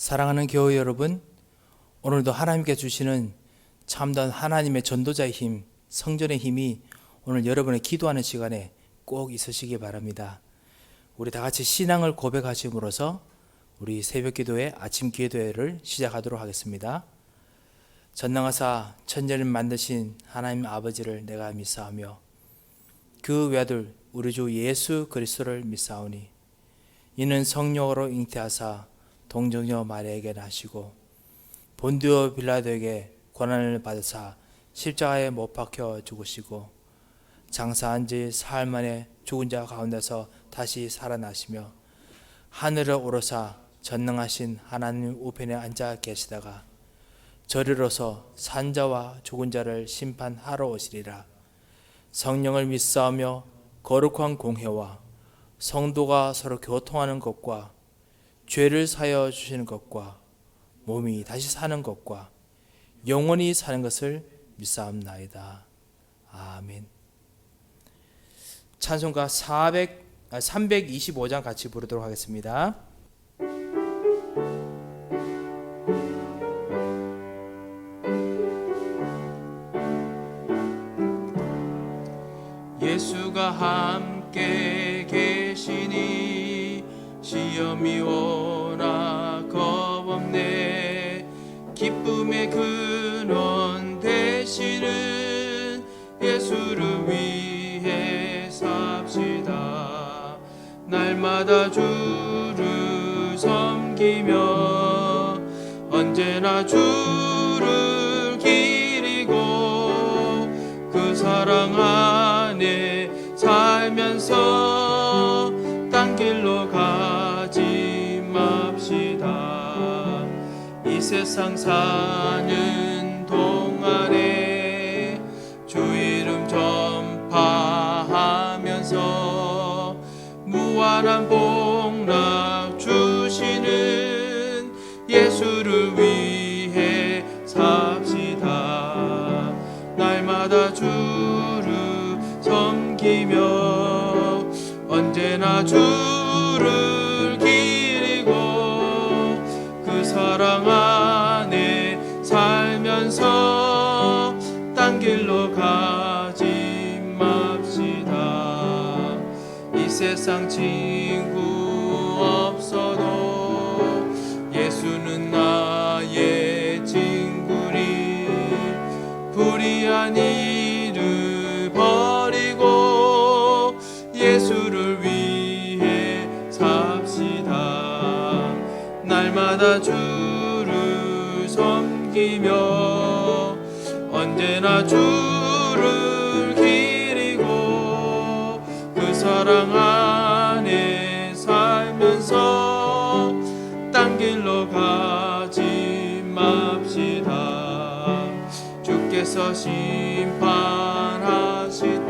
사랑하는 교회 여러분, 오늘도 하나님께 주시는 참된 하나님의 전도자의 힘, 성전의 힘이 오늘 여러분의 기도하는 시간에 꼭 있으시기 바랍니다. 우리 다 같이 신앙을 고백하심으로써 우리 새벽 기도회, 아침 기도회를 시작하도록 하겠습니다. 전능하사 천지를 만드신 하나님 아버지를 내가 믿사오며 그 외아들 우리 주 예수 그리스도를 믿사오니 이는 성령으로 잉태하사 동정녀 마리아에게 나시고 본디오 빌라도에게 고난을 받으사 십자가에 못 박혀 죽으시고 장사한 지 사흘 만에 죽은 자 가운데서 다시 살아나시며 하늘을 오르사 전능하신 하나님 우편에 앉아 계시다가 저리로서 산자와 죽은 자를 심판하러 오시리라. 성령을 믿사오며 거룩한 공회와 성도가 서로 교통하는 것과 죄를 사여 주시는 것과 몸이 다시 사는 것과 영원히 사는 것을 믿사옵나이다. 아멘. 찬송가 325장 같이 부르도록 하겠습니다. 예수가 함께 계시니 시험이 오나 겁없네. 기쁨의 근원 되시는 예수를 위해 삽시다. 날마다 주를 섬기며 언제나 주를 기리고 그 사랑 안에 살면서 딴 길로 가지 맙시다. 이 세상 사는 동안에 주 이름 전파하면서 무한한 복락 주시는 예수를 위해 삽시다. 날마다 주를 섬기며 언제나 주를 기리고 그 사랑 안에 살면서 딴 길로 가지 맙시다. 이 세상 친구 없어도 예수는 나의 친구니 불의한 일을 버리고 예수를 위해 삽시다. 날마다 주를 섬기며 언제나 주를 기리고 그 사랑 안에 살면서 딴 길로 가지 맙시다. 주께서 심판하실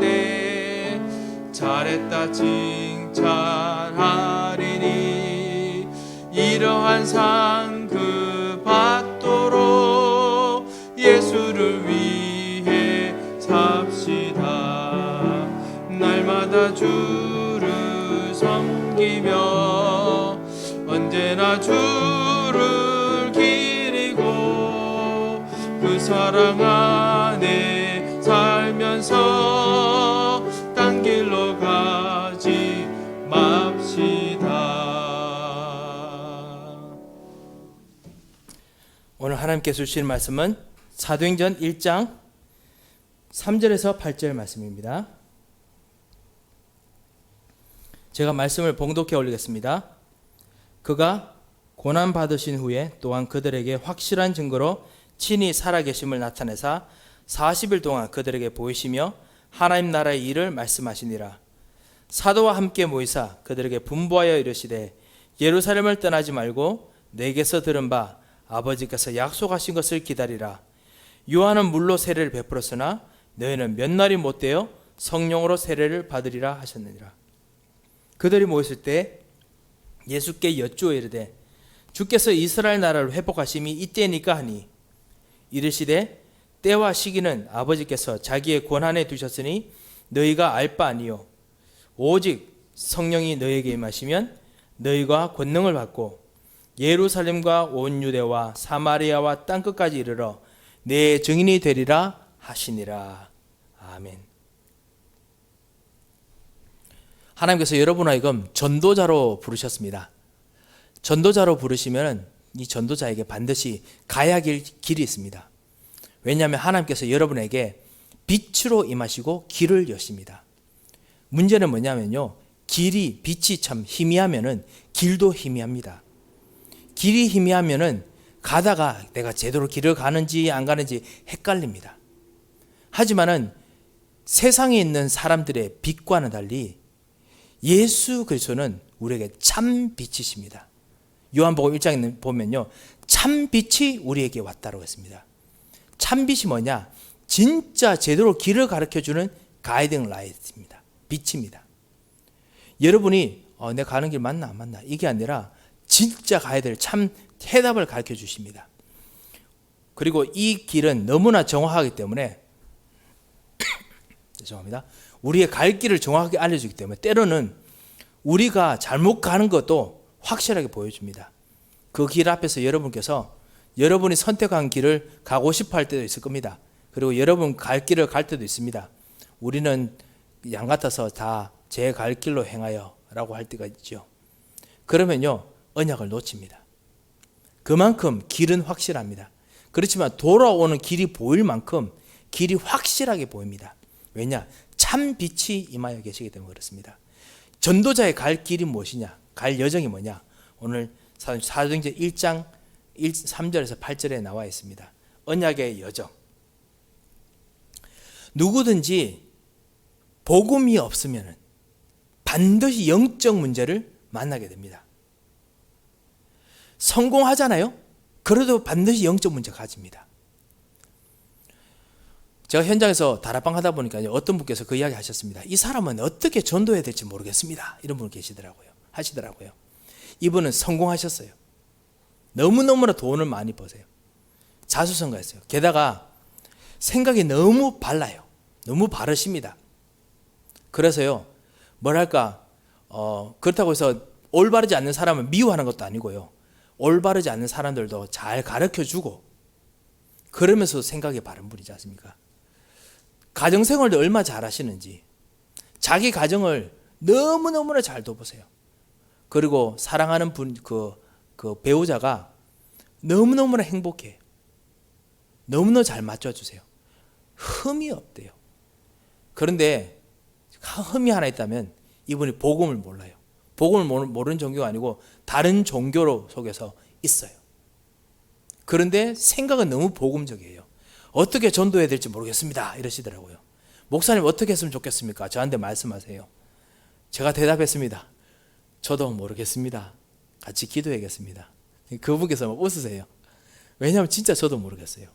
때 잘했다 칭찬하리니 이러한 상 그 받도록 예수를 위해 삽시다. 날마다 주를 섬기며 언제나 주를 기리고 그 사랑 안에 살면서 딴 길로 가지 맙시다. 오늘 하나님께서 주신 말씀은 사도행전 1장 3절에서 8절 말씀입니다. 제가 말씀을 봉독해 올리겠습니다. 그가 고난 받으신 후에 또한 그들에게 확실한 증거로 친히 살아계심을 나타내사 40일 동안 그들에게 보이시며 하나님 나라의 일을 말씀하시니라. 사도와 함께 모이사 그들에게 분부하여 이르시되 예루살렘을 떠나지 말고 내게서 들은 바 아버지께서 약속하신 것을 기다리라. 요한은 물로 세례를 베풀었으나 너희는 몇 날이 못되어 성령으로 세례를 받으리라 하셨느니라. 그들이 모였을 때 예수께 여쭈어 이르되 주께서 이스라엘 나라를 회복하심이 이때니까 하니 이르시되 때와 시기는 아버지께서 자기의 권한에 두셨으니 너희가 알 바 아니요 오직 성령이 너희에게 임하시면 너희가 권능을 받고 예루살렘과 온 유대와 사마리아와 땅끝까지 이르러 내 증인이 되리라 하시니라. 아멘. 하나님께서 여러분을 하여금 전도자로 부르셨습니다. 전도자로 부르시면 이 전도자에게 반드시 가야 할 길이 있습니다. 왜냐하면 하나님께서 여러분에게 빛으로 임하시고 길을 여십니다. 문제는 뭐냐면요, 빛이 참 희미하면은 길도 희미합니다. 길이 희미하면은 가다가 내가 제대로 길을 가는지 안 가는지 헷갈립니다. 하지만은 세상에 있는 사람들의 빛과는 달리 예수 그리스도는 우리에게 참 빛이십니다. 요한복음 1장에 보면요, 참 빛이 우리에게 왔다고 했습니다. 참 빛이 뭐냐? 진짜 제대로 길을 가르쳐주는 가이딩 라이트입니다. 빛입니다. 여러분이 내가 가는 길 맞나 안 맞나 이게 아니라 진짜 가야 될 참 해답을 가르쳐 주십니다. 그리고 이 길은 너무나 정확하기 때문에 죄송합니다. 우리의 갈 길을 정확하게 알려주기 때문에 때로는 우리가 잘못 가는 것도 확실하게 보여줍니다. 그 길 앞에서 여러분께서 여러분이 선택한 길을 가고 싶어 할 때도 있을 겁니다. 그리고 여러분 갈 길을 갈 때도 있습니다. 우리는 양 같아서 다 제 갈 길로 행하여 라고 할 때가 있죠. 그러면요, 언약을 놓칩니다. 그만큼 길은 확실합니다. 그렇지만 돌아오는 길이 보일 만큼 길이 확실하게 보입니다. 왜냐? 참 빛이 임하여 계시기 때문에 그렇습니다. 전도자의 갈 길이 무엇이냐? 갈 여정이 뭐냐? 오늘 사도행전 1장 3절에서 8절에 나와 있습니다. 언약의 여정. 누구든지 복음이 없으면 반드시 영적 문제를 만나게 됩니다. 성공하잖아요? 그래도 반드시 영적 문제가 가집니다. 제가 현장에서 다락방 하다 보니까 어떤 분께서 그 이야기 하셨습니다. 이 사람은 어떻게 전도해야 될지 모르겠습니다. 이런 분 하시더라고요. 이분은 성공하셨어요. 너무너무나 돈을 많이 버세요. 자수성가했어요. 게다가 생각이 너무 발라요. 너무 바르십니다. 그래서요, 그렇다고 해서 올바르지 않는 사람을 미워하는 것도 아니고요, 올바르지 않는 사람들도 잘 가르쳐주고 그러면서 생각이 바른 분이지 않습니까? 가정생활도 얼마나 잘하시는지, 자기 가정을 너무너무나 잘 돌보세요. 그리고 사랑하는 그 배우자가 너무너무나 행복해. 너무너무 잘 맞춰주세요. 흠이 없대요. 그런데 흠이 하나 있다면 이분이 복음을 몰라요. 복음을 모르는 종교가 아니고 다른 종교 속에서 있어요. 그런데 생각은 너무 복음적이에요. 어떻게 전도해야 될지 모르겠습니다 이러시더라고요. 목사님 어떻게 했으면 좋겠습니까? 저한테 말씀하세요. 제가 대답했습니다. 저도 모르겠습니다. 같이 기도해야겠습니다. 그분께서 막 웃으세요. 왜냐하면 진짜 저도 모르겠어요.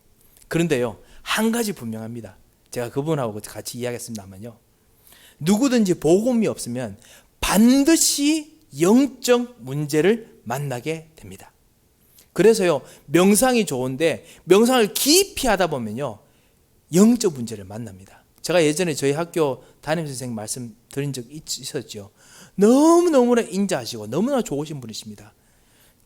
그런데요, 한 가지 분명합니다. 제가 그분하고 같이 이야기했습니다만요, 누구든지 복음이 없으면 반드시 영적 문제를 만나게 됩니다. 그래서요, 명상이 좋은데 명상을 깊이 하다 보면요, 영적 문제를 만납니다. 제가 예전에 저희 학교 담임선생님 말씀 드린 적 있었죠. 너무너무나 인자하시고 너무나 좋으신 분이십니다.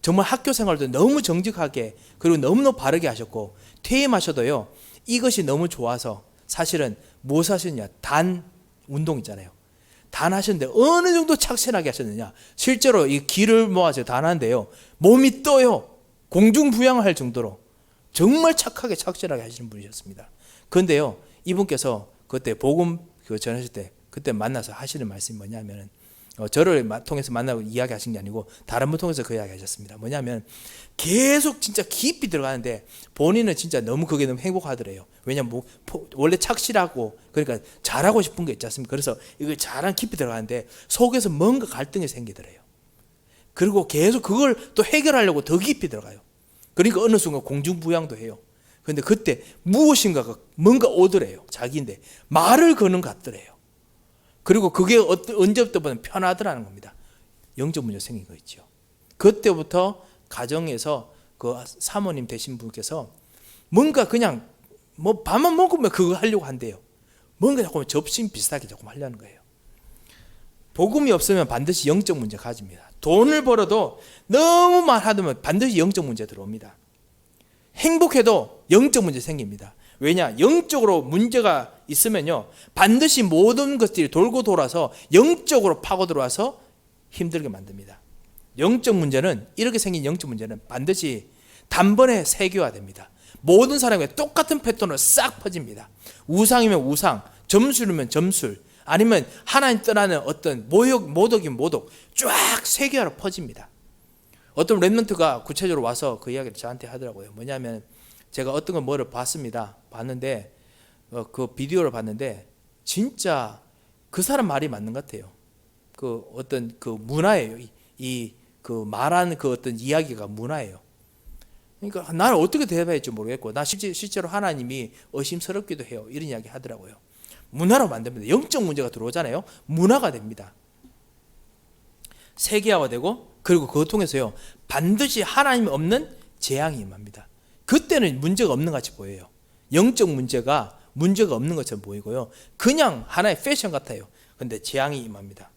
정말 학교 생활도 너무 정직하게 그리고 너무너무 바르게 하셨고, 퇴임하셔도요, 이것이 너무 좋아서 사실은 무엇 하셨냐, 단 운동 있잖아요. 단 하셨는데 어느 정도 착실하게 하셨느냐, 실제로 이 기를 모아서 단 하는데요, 몸이 떠요. 공중부양을 할 정도로 정말 착하게 착실하게 하시는 분이셨습니다. 그런데요, 이분께서 그때 복음 전하실 때 그때 만나서 하시는 말씀이 뭐냐면은, 저를 통해서 만나고 이야기하신 게 아니고 다른 분 통해서 그 이야기 하셨습니다. 뭐냐면 계속 진짜 깊이 들어가는데 본인은 진짜 너무 그게 너무 행복하더래요. 왜냐면 원래 착실하고 그러니까 잘하고 싶은 게 있지 않습니까? 그래서 이걸 잘한 깊이 들어가는데 속에서 뭔가 갈등이 생기더래요. 그리고 계속 그걸 또 해결하려고 더 깊이 들어가요. 그러니까 어느 순간 공중부양도 해요. 그런데 그때 무엇인가가 뭔가 오더래요. 자기인데 말을 거는 것 같더래요. 그리고 그게 언제부터보다 편하더라는 겁니다. 영적 문제 생긴 거 있죠. 그때부터 가정에서 그 사모님 되신 분께서 뭔가 그냥 뭐 밥만 먹으면 그거 하려고 한대요. 뭔가 자꾸 접신 비슷하게 조금 하려는 거예요. 복음이 없으면 반드시 영적 문제 가집니다. 돈을 벌어도 너무 많아두면 반드시 영적 문제 들어옵니다. 행복해도 영적 문제 생깁니다. 왜냐? 영적으로 문제가 있으면요, 반드시 모든 것들이 돌고 돌아서 영적으로 파고 들어와서 힘들게 만듭니다. 영적 문제는, 이렇게 생긴 영적 문제는 반드시 단번에 세계화됩니다. 모든 사람에게 똑같은 패턴으로 싹 퍼집니다. 우상이면 우상, 점술이면 점술, 아니면 하나님 떠나는 어떤 모독이면 모독, 쫙 세계화로 퍼집니다. 어떤 랩런트가 구체적으로 와서 그 이야기를 저한테 하더라고요. 뭐냐면, 제가 어떤 걸 뭐를 봤는데 그 비디오를 봤는데 진짜 그 사람 말이 맞는 것 같아요. 그 어떤 그 문화예요. 이 그 말하는 그 어떤 이야기가 문화예요. 그러니까 나를 어떻게 대답해야 할지 모르겠고, 나 실제로 하나님이 의심스럽기도 해요. 이런 이야기 하더라고요. 문화로 만듭니다. 영적 문제가 들어오잖아요. 문화가 됩니다. 세계화되고, 그리고 그것 통해서요, 반드시 하나님 없는 재앙이 임합니다. 그때는 문제가 없는 것 같이 보여요. 영적 문제가 없는 것처럼 보이고요, 그냥 하나의 패션 같아요. 그런데 재앙이 임합니다.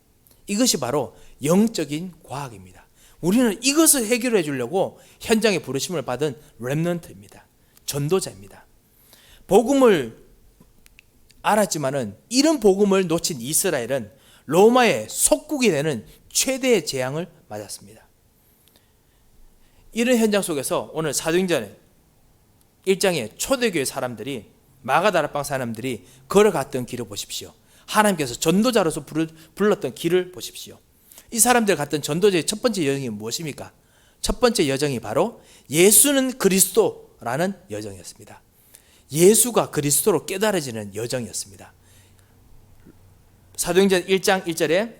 이것이 바로 영적인 과학입니다. 우리는 이것을 해결해 주려고 현장에 부르심을 받은 렘넌트입니다. 전도자입니다. 복음을 알았지만은 이런 복음을 놓친 이스라엘은 로마의 속국이 되는 최대의 재앙을 맞았습니다. 이런 현장 속에서 오늘 사도행전 1장에 초대교회 사람들이, 마가다락방 사람들이 걸어갔던 길을 보십시오. 하나님께서 전도자로서 불렀던 길을 보십시오. 이 사람들 갔던 전도자의 첫 번째 여정이 무엇입니까? 첫 번째 여정이 바로 예수는 그리스도라는 여정이었습니다. 예수가 그리스도로 깨달아지는 여정이었습니다. 사도행전 1장 1절에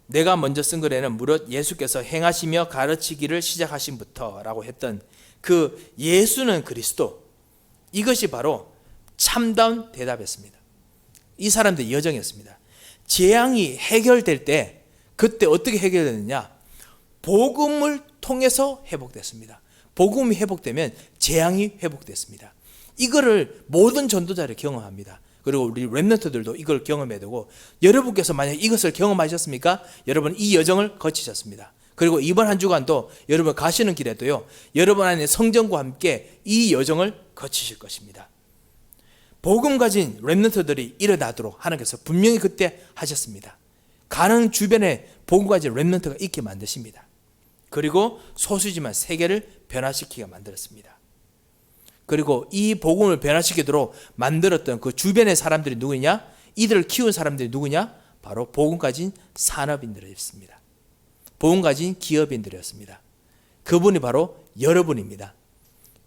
내가 먼저 쓴 글에는 무릇 예수께서 행하시며 가르치기를 시작하신부터라고 했던 그 예수는 그리스도, 이것이 바로 참다운 대답이었습니다. 이 사람들의 여정이었습니다. 재앙이 해결될 때, 그때 어떻게 해결되느냐? 복음을 통해서 회복됐습니다. 복음이 회복되면 재앙이 회복됐습니다. 이거를 모든 전도자를 경험합니다. 그리고 우리 렘넌트들도 이걸 경험해야 되고, 여러분께서 만약 이것을 경험하셨습니까? 여러분 이 여정을 거치셨습니다. 그리고 이번 한 주간도 여러분 가시는 길에도요, 여러분 안에 성령과 함께 이 여정을 거치실 것입니다. 복음 가진 렘넌트들이 일어나도록 하나님께서 분명히 그때 하셨습니다. 가는 주변에 복음 가진 렘넌트가 있게 만드십니다. 그리고 소수지만 세계를 변화시키게 만들었습니다. 그리고 이 복음을 변화시키도록 만들었던 그 주변의 사람들이 누구냐? 이들을 키운 사람들이 누구냐? 바로 복음 가진 산업인들이었습니다. 복음 가진 기업인들이었습니다. 그분이 바로 여러분입니다.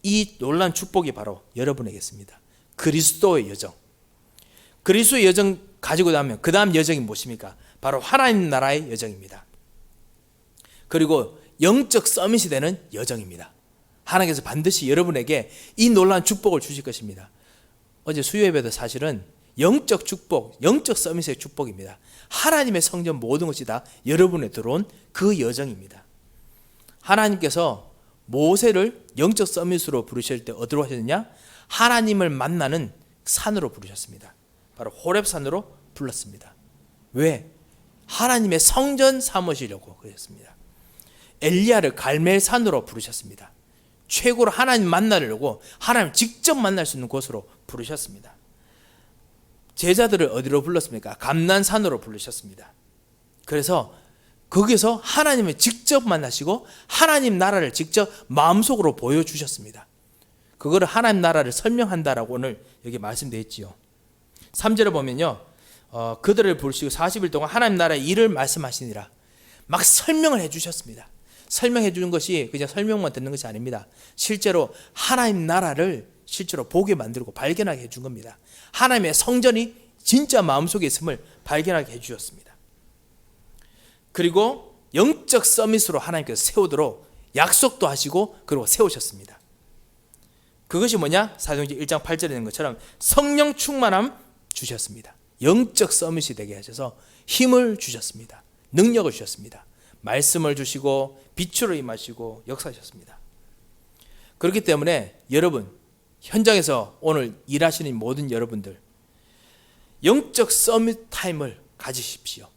이 놀라운 축복이 바로 여러분에게 있습니다. 그리스도의 여정. 그리스도의 여정 가지고 나면 그 다음 여정이 무엇입니까? 바로 하나님 나라의 여정입니다. 그리고 영적 서밋이 되는 여정입니다. 하나님께서 반드시 여러분에게 이 놀라운 축복을 주실 것입니다. 어제 수요예배도 사실은 영적 축복, 영적 서밋의 축복입니다. 하나님의 성전 모든 것이 다 여러분에 들어온 그 여정입니다. 하나님께서 모세를 영적 서밋으로 부르실 때 어디로 하셨느냐? 하나님을 만나는 산으로 부르셨습니다. 바로 호렙산으로 불렀습니다. 왜? 하나님의 성전 삼으시려고 그랬습니다. 엘리야를 갈멜산으로 부르셨습니다. 최고로 하나님 만나려고 하나님 직접 만날 수 있는 곳으로 부르셨습니다. 제자들을 어디로 불렀습니까? 감난산으로 부르셨습니다. 그래서 거기서 하나님을 직접 만나시고 하나님 나라를 직접 마음속으로 보여주셨습니다. 그거를 하나님 나라를 설명한다라고 오늘 여기 말씀되어 있지요. 3절에 보면요, 그들을 부르시고 40일 동안 하나님 나라의 일을 말씀하시니라. 막 설명을 해주셨습니다. 설명해 주는 것이 그냥 설명만 듣는 것이 아닙니다. 실제로 하나님 나라를 실제로 보게 만들고 발견하게 해준 겁니다. 하나님의 성전이 진짜 마음속에 있음을 발견하게 해주셨습니다. 그리고 영적 서밋으로 하나님께서 세우도록 약속도 하시고 그리고 세우셨습니다. 그것이 뭐냐? 사도행전 1장 8절에 있는 것처럼 성령 충만함 주셨습니다. 영적 서밋이 되게 하셔서 힘을 주셨습니다. 능력을 주셨습니다. 말씀을 주시고 빛으로 임하시고 역사하셨습니다. 그렇기 때문에 여러분, 현장에서 오늘 일하시는 모든 여러분들, 영적 서밋 타임을 가지십시오.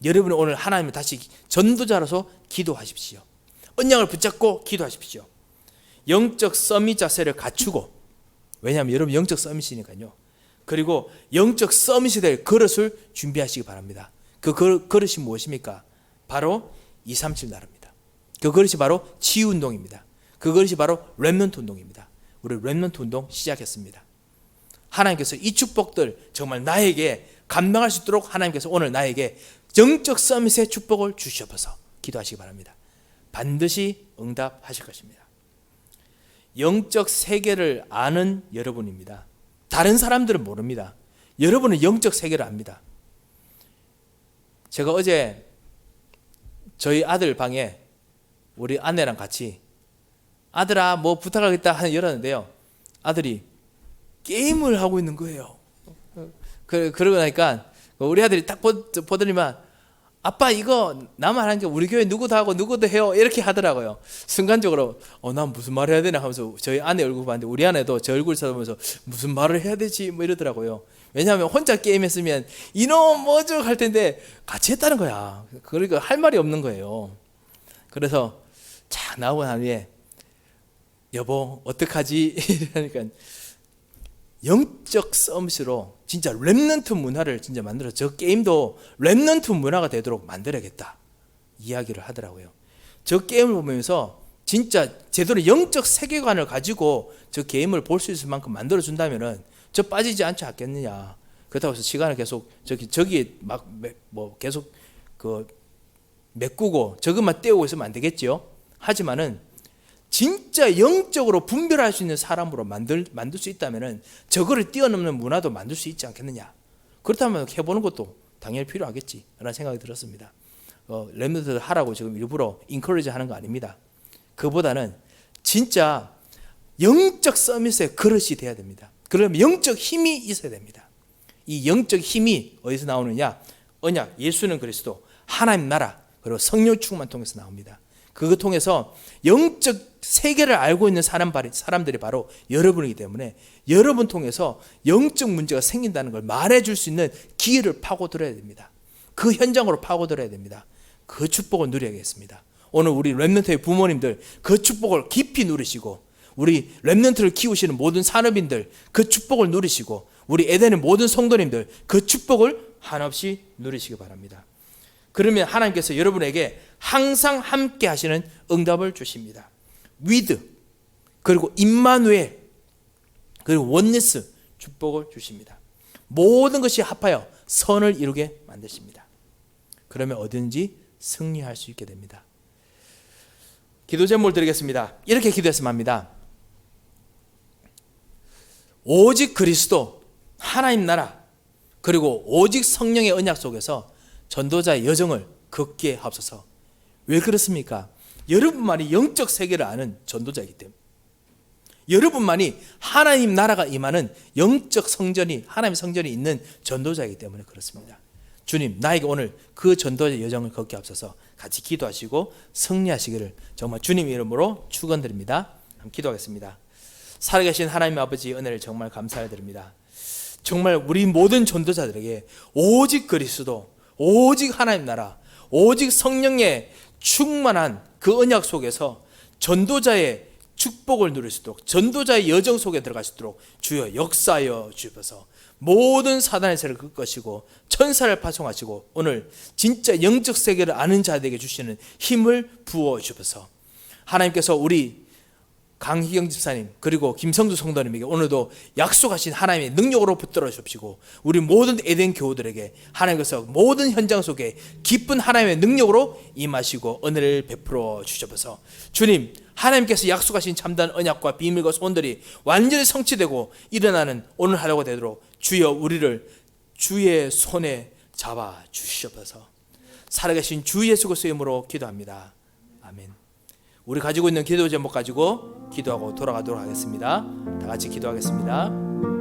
여러분이 오늘 하나님을 다시 전도자로서 기도하십시오. 언약을 붙잡고 기도하십시오. 영적 서밋 자세를 갖추고, 왜냐하면 여러분 영적 서밋이니까요. 그리고 영적 서밋이 될 그릇을 준비하시기 바랍니다. 그 그릇이 무엇입니까? 바로 237 나라입니다. 그 그릇이 바로 치유운동입니다. 그 그릇이 바로 렘넌트 운동입니다. 우리 렘넌트 운동 시작했습니다. 하나님께서 이 축복들 정말 나에게 감당할 수 있도록 하나님께서 오늘 나에게 영적 서밋의 축복을 주시옵소서 기도하시기 바랍니다. 반드시 응답하실 것입니다. 영적 세계를 아는 여러분입니다. 다른 사람들은 모릅니다. 여러분은 영적 세계를 압니다. 제가 어제 저희 아들 방에 우리 아내랑 같이 아들아 뭐 부탁하겠다 하는 열었는데요. 아들이 게임을 하고 있는 거예요. 그러고 나니까 우리 아들이 딱 보더니만 아빠 이거 나만 하는 게 우리 교회 누구도 하고 누구도 해요 이렇게 하더라고요. 순간적으로 난 무슨 말을 해야 되나 하면서 저희 아내 얼굴 봤는데 우리 아내도 제 얼굴 쳐다보면서 무슨 말을 해야 되지 뭐 이러더라고요. 왜냐하면 혼자 게임했으면 이놈 뭐죠 할 텐데 같이 했다는 거야. 그러니까 할 말이 없는 거예요. 그래서 자 나오고 난 후에 여보 어떡하지 이러니까 영적 서밋으로 진짜 렘넌트 문화를 진짜 만들어서 저 게임도 렘넌트 문화가 되도록 만들어야겠다 이야기를 하더라고요. 저 게임을 보면서 진짜 제대로 영적 세계관을 가지고 저 게임을 볼 수 있을 만큼 만들어준다면은 저 빠지지 않지 않겠느냐. 그렇다고 해서 시간을 계속 저기 막 뭐 계속 그 메꾸고 저것만 떼우고 있으면 안 되겠죠. 하지만은 진짜 영적으로 분별할 수 있는 사람으로 만들 수 있다면은 저거를 뛰어넘는 문화도 만들 수 있지 않겠느냐. 그렇다면 해보는 것도 당연히 필요하겠지 라는 생각이 들었습니다. 렘넌트들 하라고 지금 일부러 인커리지 하는 거 아닙니다. 그보다는 진짜 영적 서밋의 그릇이 돼야 됩니다. 그러면 영적 힘이 있어야 됩니다. 이 영적 힘이 어디서 나오느냐? 언약, 예수는 그리스도, 하나님 나라, 그리고 성령 충만 통해서 나옵니다. 그거 통해서 영적 세계를 알고 있는 사람들이 바로 여러분이기 때문에 여러분 통해서 영적 문제가 생긴다는 걸 말해줄 수 있는 기회를 파고들어야 됩니다. 그 현장으로 파고들어야 됩니다. 그 축복을 누려야겠습니다. 오늘 우리 렘넌트의 부모님들 그 축복을 깊이 누리시고, 우리 렘넌트를 키우시는 모든 산업인들 그 축복을 누리시고, 우리 에덴의 모든 성도님들 그 축복을 한없이 누리시기 바랍니다. 그러면 하나님께서 여러분에게 항상 함께 하시는 응답을 주십니다. 위드, 그리고 임마누엘, 그리고 원네스 축복을 주십니다. 모든 것이 합하여 선을 이루게 만드십니다. 그러면 어디든지 승리할 수 있게 됩니다. 기도 제목을 드리겠습니다. 이렇게 기도했으면 합니다. 오직 그리스도, 하나님 나라, 그리고 오직 성령의 언약 속에서 전도자의 여정을 걷게 하옵소서. 왜 그렇습니까? 여러분만이 영적 세계를 아는 전도자이기 때문에, 여러분만이 하나님 나라가 임하는 영적 성전이, 하나님의 성전이 있는 전도자이기 때문에 그렇습니다. 주님, 나에게 오늘 그 전도의 여정을 걷게 하옵소서. 같이 기도하시고 승리하시기를 정말 주님 이름으로 축원드립니다. 한번 기도하겠습니다. 살아계신 하나님 아버지 은혜를 정말 감사드립니다. 정말 우리 모든 전도자들에게 오직 그리스도, 오직 하나님 나라, 오직 성령의 충만한 그 언약 속에서 전도자의 축복을 누릴 수 있도록, 전도자의 여정 속에 들어갈 수 있도록 주여 역사하여 주셔서 모든 사단의 세를 꺾으시고 천사를 파송하시고 오늘 진짜 영적 세계를 아는 자들에게 주시는 힘을 부어 주셔서 하나님께서 우리 강희경 집사님 그리고 김성주 성도님에게 오늘도 약속하신 하나님의 능력으로 붙들어 주십시고, 우리 모든 에덴 교우들에게 하나님께서 모든 현장 속에 기쁜 하나님의 능력으로 임하시고 은혜를 베풀어 주셔서 주님, 하나님께서 약속하신 참된 언약과 비밀과 소원들이 완전히 성취되고 일어나는 오늘 하루가 되도록 주여 우리를 주의 손에 잡아 주시옵소서. 살아계신 주 예수 그리스도의 이름으로 기도합니다. 아멘. 우리 가지고 있는 기도 제목 가지고 기도하고 돌아가도록 하겠습니다. 다 같이 기도하겠습니다.